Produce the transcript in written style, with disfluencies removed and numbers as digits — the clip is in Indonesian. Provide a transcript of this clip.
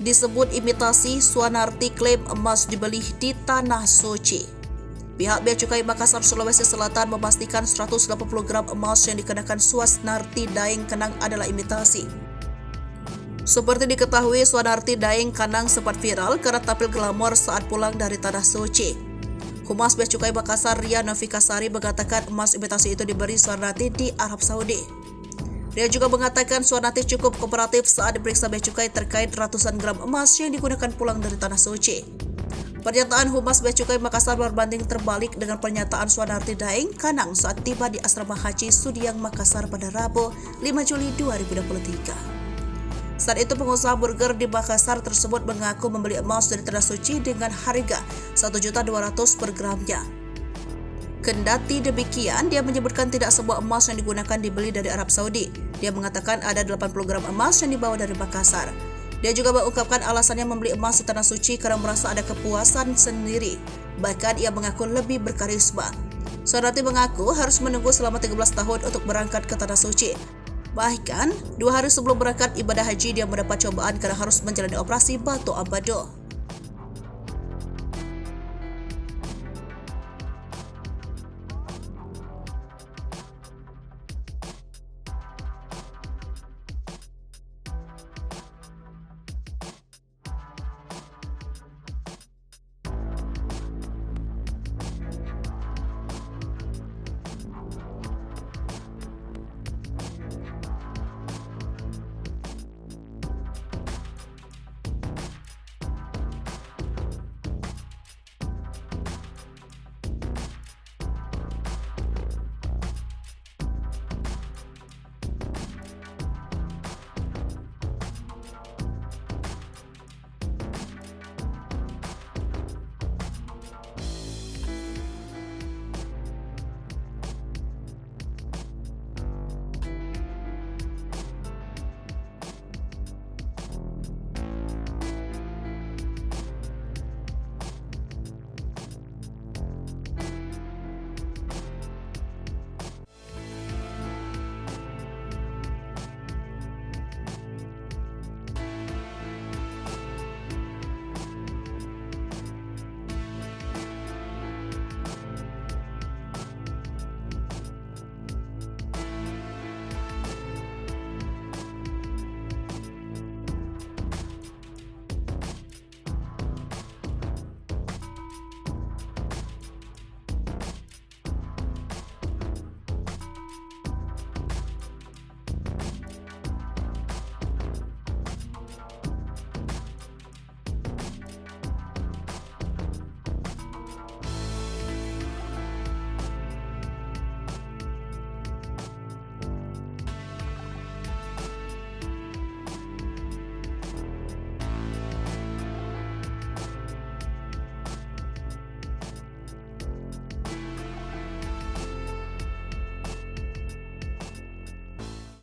disebut imitasi. Suanarti klaim emas dibeli di Tanah Suci. Pihak Bea Cukai Makassar, Sulawesi Selatan memastikan 180 gram emas yang dikenakan Suanarti Daeng Kanang adalah imitasi. Seperti diketahui, Suanarti Daeng Kanang sempat viral karena tampil glamor saat pulang dari Tanah Suci. Humas Bea Cukai Makassar, Ria Novikasari, mengatakan emas imitasi itu diberi Suanarti di Arab Saudi. Dia juga mengatakan Suanarti cukup kooperatif saat diperiksa Bea Cukai terkait ratusan gram emas yang digunakan pulang dari Tanah Suci. Pernyataan Humas Bea Cukai Makassar berbanding terbalik dengan pernyataan Suanarti Daeng Kanang saat tiba di Asrama Haji Sudiang Makassar pada Rabu 5 Juli 2023. Saat itu pengusaha burger di Makassar tersebut mengaku membeli emas dari Tanah Suci dengan harga Rp1.200.000 per gramnya. Kendati demikian, dia menyebutkan tidak semua emas yang digunakan dibeli dari Arab Saudi. Dia mengatakan ada 80 gram emas yang dibawa dari Makassar. Dia juga mengungkapkan alasannya membeli emas di Tanah Suci karena merasa ada kepuasan sendiri. Bahkan ia mengaku lebih berkarisma. Suanarti mengaku harus menunggu selama 13 tahun untuk berangkat ke Tanah Suci. Bahkan, 2 hari sebelum berangkat ibadah haji dia mendapat cobaan karena harus menjalani operasi batu ampado.